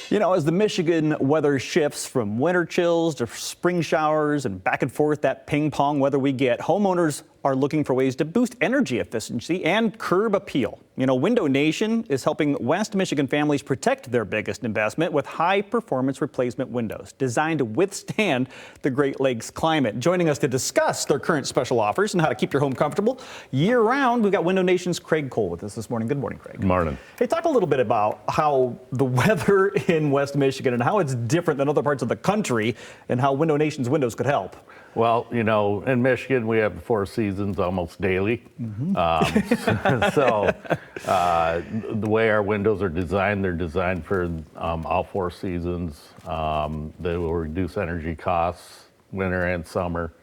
You know, as the Michigan weather shifts from winter chills to spring showers and back and forth, that ping pong weather we get, homeowners are looking for ways to boost energy efficiency and curb appeal. You know, Window Nation is helping West Michigan families protect their biggest investment with high performance replacement windows designed to withstand the Great Lakes climate. Joining us to discuss their current special offers and how to keep your home comfortable year round, we've got Window Nation's Craig Cole with us this morning. Good morning, Craig. Good morning. Hey, talk a little bit about how the weather in West Michigan and how it's different than other parts of the country and how Window Nation's windows could help. Well, you know, in Michigan, we have the 4 seasons almost daily. So the way our windows are designed, they're designed for all 4 seasons. They will reduce energy costs winter and summer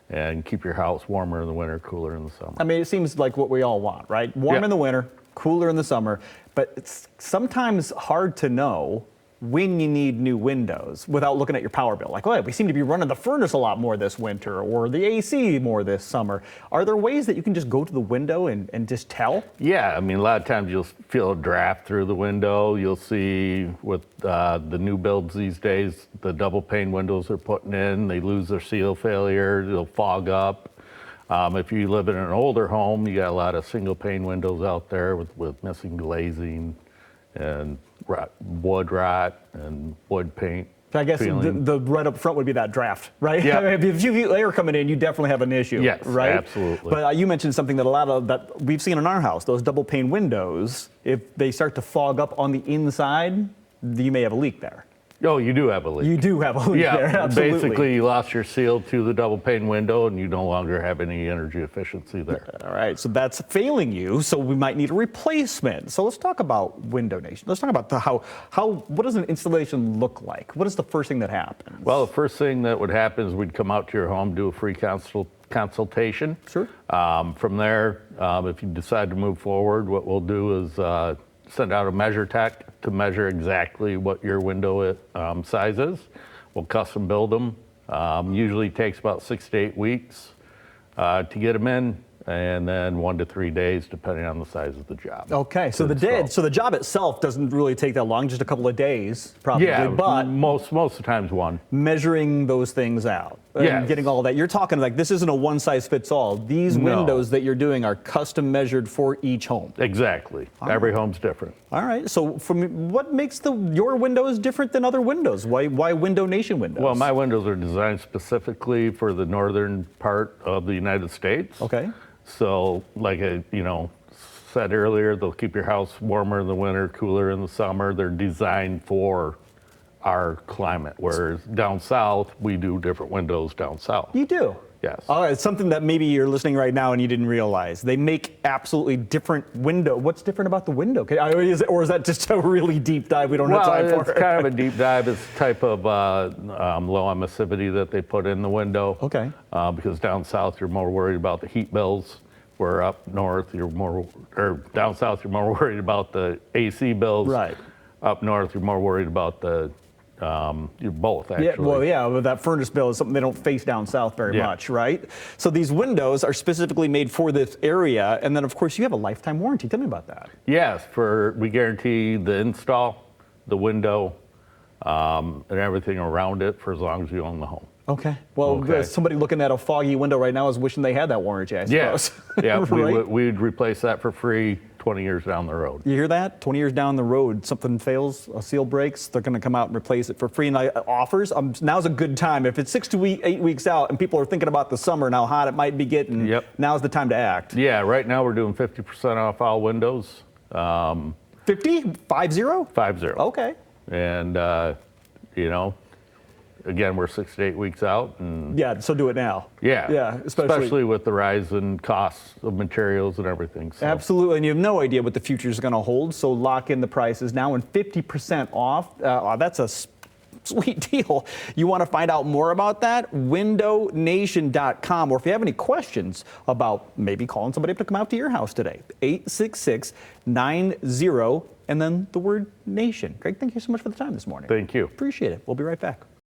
and keep your house warmer in the winter, cooler in the summer. I mean, it seems like what we all want, right? Warm in the winter, cooler in the summer, but it's sometimes hard to know when you need new windows without looking at your power bill. Like, oh, we seem to be running the furnace a lot more this winter or the AC more this summer. Are there ways that you can just go to the window and just tell? Yeah, I mean, a lot of times you'll feel a draft through the window. You'll see with the new builds these days, the double pane windows they're putting in, they lose their seal failure, they'll fog up. If you live in an older home, you got a lot of single pane windows out there with missing glazing and wood rot and wood paint. I guess the right up front would be that draft, right? Yeah. I mean, if you feel air coming in, you definitely have an issue. Yes, right? absolutely. But you mentioned something that a lot of that we've seen in our house, those double pane windows, if they start to fog up on the inside, you may have a leak there. Oh, you do have a leak. You do have a leak there, absolutely. Basically you lost your seal to the double pane window and you no longer have any energy efficiency there. All right, so that's failing you, so we might need a replacement. So let's talk about Window Nation. Let's talk about what does an installation look like? What is the first thing that happens? Well, the first thing that would happen is we'd come out to your home, do a free consultation. Sure. From there, if you decide to move forward, what we'll do is send out a measure tech to measure exactly what your window size is. We'll custom build them. Usually takes about 6 to 8 weeks to get them in, and then 1 to 3 days depending on the size of the job. Okay, so the job itself doesn't really take that long, just a couple of days probably. Yeah, but most of the times 1. Measuring those things out. Yeah. And getting all that. You're talking like this isn't a one size fits all. These windows that you're doing are custom measured for each home. Exactly. Every home's different. All right. So what makes your windows different than other windows? Why Window Nation windows? Well, my windows are designed specifically for the northern part of the United States. Okay. So like I said earlier, they'll keep your house warmer in the winter, cooler in the summer. They're designed for our climate, whereas down south, we do different windows down south. You do? Yes. All right, it's something that maybe you're listening right now and you didn't realize. They make absolutely different window. What's different about the window? Or is that just a really deep dive we don't have time for? Well, it's kind of a deep dive. It's the type of low emissivity that they put in the window. Okay. Because down south, you're more worried about the heat bills. Where up north, down south, you're more worried about the AC bills. Right. Up north, you're more worried about you're both, actually. Yeah, well, yeah, but that furnace bill is something they don't face down south very much, right? So these windows are specifically made for this area, and then, of course, you have a lifetime warranty. Tell me about that. Yes, we guarantee the install, the window, and everything around it for as long as you own the home. Okay. Well, somebody looking at a foggy window right now is wishing they had that warranty, I suppose. Yeah, right? we'd replace that for free 20 years down the road. You hear that? 20 years down the road, something fails, a seal breaks, they're going to come out and replace it for free. And offers, now's a good time. If it's 6 to 8 weeks out and people are thinking about the summer and how hot it might be getting, now's the time to act. Yeah, right now we're doing 50% off all windows. 50? 50? 50. Okay. And, again, we're 6 to 8 weeks out. And yeah, so do it now. Yeah. Yeah, especially with the rise in costs of materials and everything. So. Absolutely, and you have no idea what the future is going to hold, so lock in the prices now and 50% off. That's a sweet deal. You want to find out more about that? windownation.com, or if you have any questions about maybe calling somebody up to come out to your house today, 866-90 and then the word nation. Greg, thank you so much for the time this morning. Thank you. Appreciate it. We'll be right back.